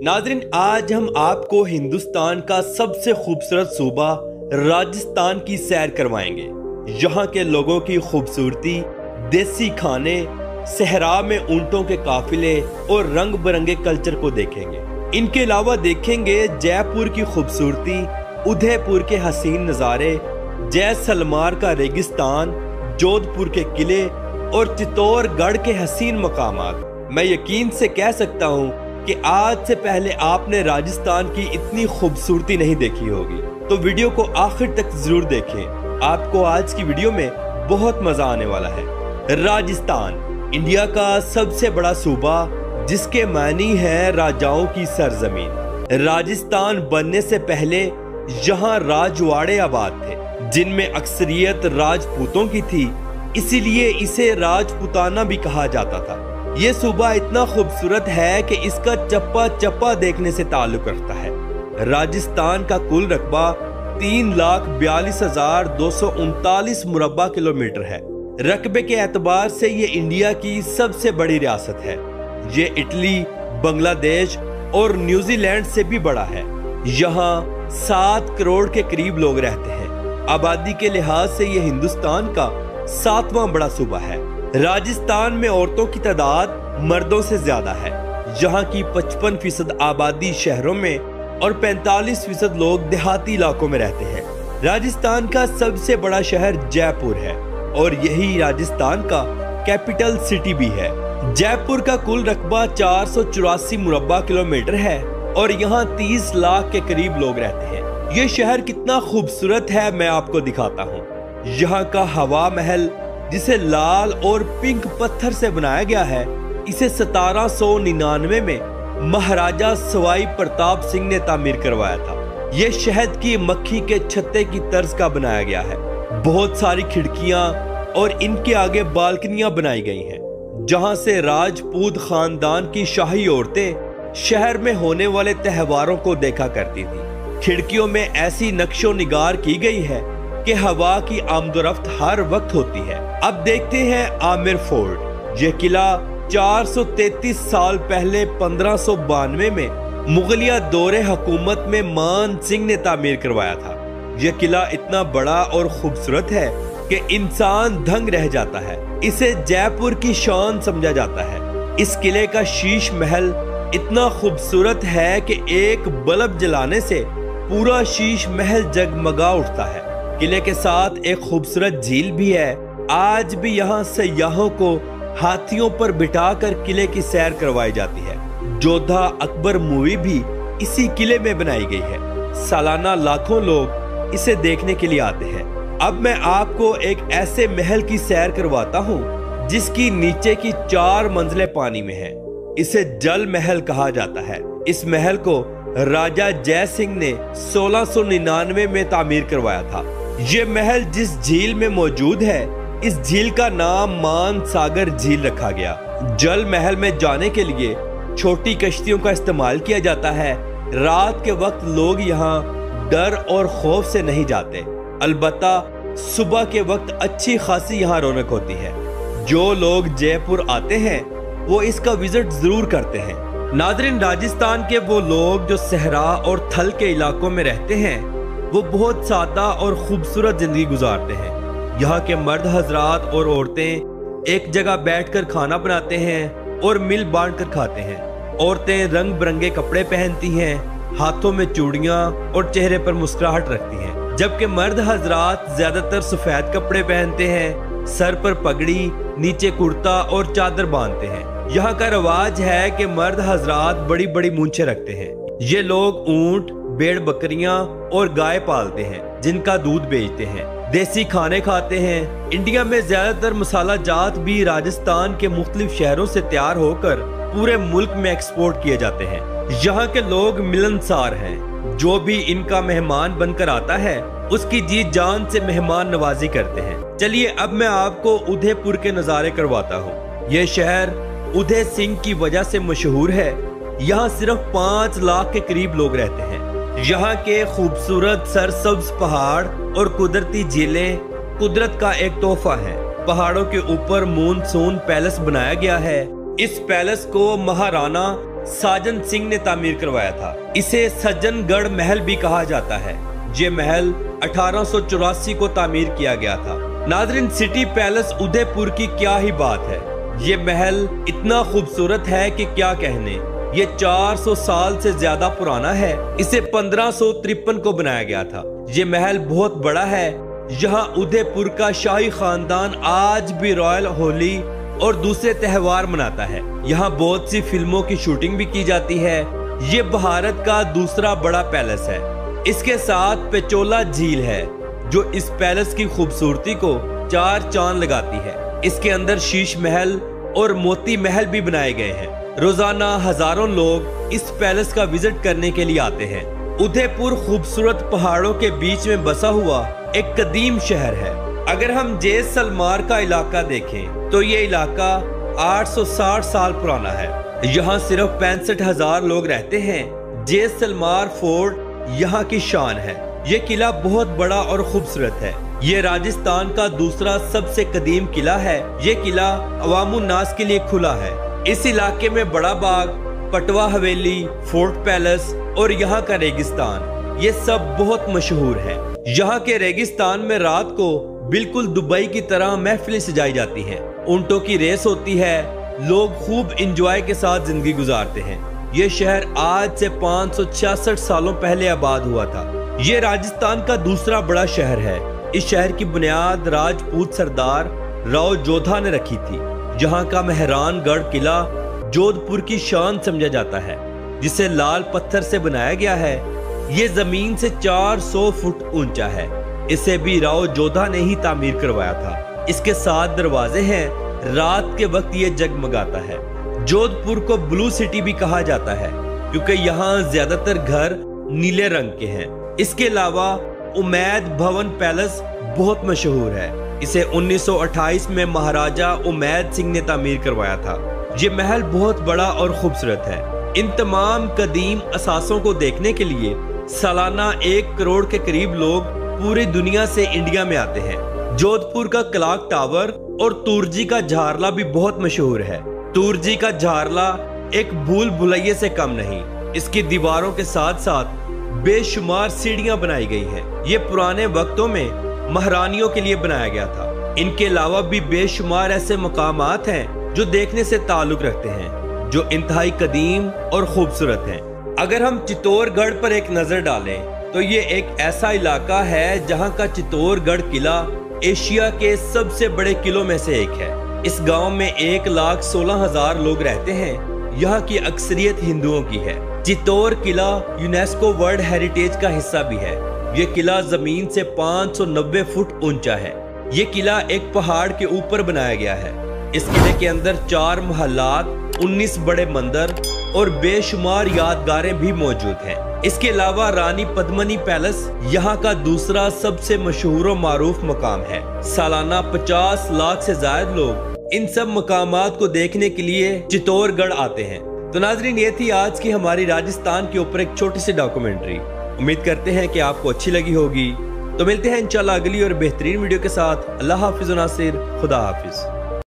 नाज़रीन, आज हम आपको हिंदुस्तान का सबसे खूबसूरत सूबा राजस्थान की सैर करवाएंगे। यहाँ के लोगों की खूबसूरती, देसी खाने, सहरा में ऊंटों के काफिले और रंग बिरंगे कल्चर को देखेंगे। इनके अलावा देखेंगे जयपुर की खूबसूरती, उदयपुर के हसीन नज़ारे, जैसलमेर का रेगिस्तान, जोधपुर के किले और चित्तौड़गढ़ के हसीन मकामात। मैं यकीन से कह सकता हूँ कि आज से पहले आपने राजस्थान की इतनी खूबसूरती नहीं देखी होगी, तो वीडियो को आखिर तक जरूर देखें। आपको आज की वीडियो में बहुत मजा आने वाला है। राजस्थान इंडिया का सबसे बड़ा सूबा, जिसके मानी है राजाओं की सरजमीन। राजस्थान बनने से पहले यहाँ राजवाड़े आबाद थे, जिनमें अक्सरियत राजपूतों की थी, इसीलिए इसे राजपूताना भी कहा जाता था। ये सूबा इतना खूबसूरत है कि इसका चप्पा चप्पा देखने से ताल्लुक रखता है। राजस्थान का कुल रकबा 3,42,239 मुरब्बा किलोमीटर है। रकबे के एतबार से ये इंडिया की सबसे बड़ी रियासत है। ये इटली, बांग्लादेश और न्यूजीलैंड से भी बड़ा है। यहाँ 7 करोड़ के करीब लोग रहते हैं। आबादी के लिहाज से ये हिंदुस्तान का 7वां बड़ा सूबा है। राजस्थान में औरतों की तादाद मर्दों से ज्यादा है। यहाँ की 55% आबादी शहरों में और 45% लोग देहाती इलाकों में रहते हैं। राजस्थान का सबसे बड़ा शहर जयपुर है और यही राजस्थान का कैपिटल सिटी भी है। जयपुर का कुल रकबा 484 मुरब्बा किलोमीटर है और यहाँ 30 लाख के करीब लोग रहते हैं। ये शहर कितना खूबसूरत है मैं आपको दिखाता हूँ। यहाँ का हवा महल, जिसे लाल और पिंक पत्थर से बनाया गया है, इसे 1799 में महाराजा सवाई प्रताप सिंह ने तामीर करवाया था। यह शहद की मक्खी के छत्ते की तर्ज का बनाया गया है। बहुत सारी खिड़कियां और इनके आगे बालकनियां बनाई गई हैं, जहां से राजपूत खानदान की शाही औरतें शहर में होने वाले त्योहारों को देखा करती थी। खिड़कियों में ऐसी नक्शो निगार की गई है कि हवा की आमदोरफ्त हर वक्त होती है। अब देखते हैं आमिर फोर्ट। यह किला 433 साल पहले 1592 में मुगलिया दौरे हुकूमत में मान सिंह ने तामीर करवाया था। यह किला इतना बड़ा और खूबसूरत है कि इंसान दंग रह जाता है। इसे जयपुर की शान समझा जाता है। इस किले का शीश महल इतना खूबसूरत है कि एक बल्ब जलाने से पूरा शीश महल जगमगा उठता है। किले के साथ एक खूबसूरत झील भी है। आज भी यहाँ सयाहों को हाथियों पर बिठाकर किले की सैर करवाई जाती है। जोधा अकबर मूवी भी इसी किले में बनाई गई है। सालाना लाखों लोग इसे देखने के लिए आते हैं। अब मैं आपको एक ऐसे महल की सैर करवाता हूँ जिसकी नीचे की 4 मंजिलें पानी में है। इसे जल महल कहा जाता है। इस महल को राजा जय सिंह ने 1699 में तामीर करवाया था। ये महल जिस झील में मौजूद है, इस झील का नाम मान सागर झील रखा गया। जल महल में जाने के लिए छोटी कश्तियों का इस्तेमाल किया जाता है। रात के वक्त लोग यहाँ डर और खौफ से नहीं जाते, अलबत्ता सुबह के वक्त अच्छी खासी यहाँ रौनक होती है। जो लोग जयपुर आते हैं वो इसका विजिट जरूर करते हैं। नाज़रीन, राजस्थान के वो लोग जो सहरा और थल के इलाकों में रहते हैं, वो बहुत सादा और खूबसूरत जिंदगी गुजारते हैं। यहाँ के मर्द हजरात और औरतें एक जगह बैठकर खाना बनाते हैं और मिल बांट कर खाते हैं। औरतें रंग बिरंगे कपड़े पहनती हैं, हाथों में चूड़ियाँ और चेहरे पर मुस्कुराहट रखती हैं, जबकि मर्द हजरात ज्यादातर सफेद कपड़े पहनते हैं, सर पर पगड़ी, नीचे कुर्ता और चादर बांधते हैं। यहाँ का रवाज है कि मर्द हजरात बड़ी बड़ी मूंछें रखते हैं। ये लोग ऊंट, भेड़, बकरियां और गाय पालते हैं, जिनका दूध बेचते हैं। देसी खाने खाते हैं। इंडिया में ज्यादातर मसाला जात भी राजस्थान के मुख्तलिफ शहरों से तैयार होकर पूरे मुल्क में एक्सपोर्ट किए जाते हैं। यहाँ के लोग मिलनसार हैं। जो भी इनका मेहमान बनकर आता है, उसकी जी जान से मेहमान नवाजी करते हैं। चलिए अब मैं आपको उदयपुर के नज़ारे करवाता हूँ। ये शहर उदय सिंह की वजह से मशहूर है। यहाँ सिर्फ 5 लाख के करीब लोग रहते हैं। यहाँ के खूबसूरत सरसब्ज पहाड़ और कुदरती झीलें कुदरत का एक तोहफा है। पहाड़ों के ऊपर मूनसून पैलेस बनाया गया है। इस पैलेस को महाराणा साजन सिंह ने तामीर करवाया था। इसे सज्जनगढ़ महल भी कहा जाता है। ये महल 1884 को तामीर किया गया था। नाज़रीन, सिटी पैलेस उदयपुर की क्या ही बात है। ये महल इतना खूबसूरत है कि क्या कहने। ये 400 साल से ज्यादा पुराना है। इसे 1553 को बनाया गया था। ये महल बहुत बड़ा है। यहाँ उदयपुर का शाही खानदान आज भी रॉयल होली और दूसरे त्योहार मनाता है। यहाँ बहुत सी फिल्मों की शूटिंग भी की जाती है। ये भारत का दूसरा बड़ा पैलेस है। इसके साथ पेचोला झील है जो इस पैलेस की खूबसूरती को 4 चांद लगाती है। इसके अंदर शीश महल और मोती महल भी बनाए गए हैं। रोजाना हजारों लोग इस पैलेस का विजिट करने के लिए आते हैं। उदयपुर खूबसूरत पहाड़ों के बीच में बसा हुआ एक कदीम शहर है। अगर हम जैसलमेर का इलाका देखें तो ये इलाका 860 साल पुराना है। यहाँ सिर्फ 65,000 लोग रहते हैं। जैसलमेर फोर्ट यहाँ की शान है। ये किला बहुत बड़ा और खूबसूरत है। ये राजस्थान का दूसरा सबसे कदीम किला है। ये किला अवामुन नास के लिए खुला है। इस इलाके में बड़ा बाग, पटवा हवेली, फोर्ट पैलेस और यहाँ का रेगिस्तान, ये सब बहुत मशहूर है। यहाँ के रेगिस्तान में रात को बिल्कुल दुबई की तरह महफिलें सजाई जाती हैं। ऊंटों की रेस होती है। लोग खूब इंजॉय के साथ जिंदगी गुजारते हैं। ये शहर आज से 566 सालों पहले आबाद हुआ था। ये राजस्थान का दूसरा बड़ा शहर है। इस शहर की बुनियाद राजपूत सरदार राव जोधा ने रखी थी। जहाँ का मेहरानगढ़ किला जोधपुर की शान समझा जाता है, जिसे लाल पत्थर से बनाया गया है। ये जमीन से 400 फुट ऊंचा है। इसे भी राव जोधा ने ही तामीर करवाया था। इसके 7 दरवाजे हैं। रात के वक्त ये जगमगाता है। जोधपुर को ब्लू सिटी भी कहा जाता है क्योंकि यहाँ ज्यादातर घर नीले रंग के हैं। इसके अलावा उमैद भवन पैलेस बहुत मशहूर है। इसे 1928 में महाराजा उमैद सिंह ने तामीर करवाया था। ये महल बहुत बड़ा और खूबसूरत है। इन तमाम कदीम असासों को देखने के लिए सालाना 1 करोड़ के करीब लोग पूरी दुनिया से इंडिया में आते हैं। जोधपुर का क्लॉक टावर और तुर्जी का झारला भी बहुत मशहूर है। तुर्जी का झारला एक भूल भुलैये से कम नहीं। इसकी दीवारों के साथ साथ बेशुमार सीढ़ियां बनाई गई हैं। ये पुराने वक्तों में महारानियों के लिए बनाया गया था। इनके अलावा भी बेशुमार ऐसे मकामात हैं जो देखने से ताल्लुक रखते हैं, जो इंतहाई कदीम और खूबसूरत हैं। अगर हम चित्तौड़गढ़ पर एक नजर डालें तो ये एक ऐसा इलाका है जहाँ का चित्तौड़गढ़ किला एशिया के सबसे बड़े किलों में से एक है। इस गांव में 1,16,000 लोग रहते हैं। यहाँ की अक्सरियत हिंदुओं की है। चित्तौड़ किला यूनेस्को वर्ल्ड हेरिटेज का हिस्सा भी है। ये किला जमीन से 590 फुट ऊंचा है। ये किला एक पहाड़ के ऊपर बनाया गया है। इस किले के अंदर 4 महलात, 19 बड़े मंदिर और बेशुमार यादगारें भी मौजूद हैं। इसके अलावा रानी पद्मिनी पैलेस यहाँ का दूसरा सबसे मशहूर और मारूफ मकाम है। सालाना 50 लाख से ज्यादा लोग इन सब मकामात को देखने के लिए चित्तौड़गढ़ आते हैं। तो नाजरीन, ये थी आज की हमारी राजस्थान के ऊपर एक छोटी सी डॉक्यूमेंट्री। उम्मीद करते हैं कि आपको अच्छी लगी होगी। तो मिलते हैं इंशाल्लाह अगली और बेहतरीन वीडियो के साथ। अल्लाह हाफिज नासिर, खुदा हाफिज।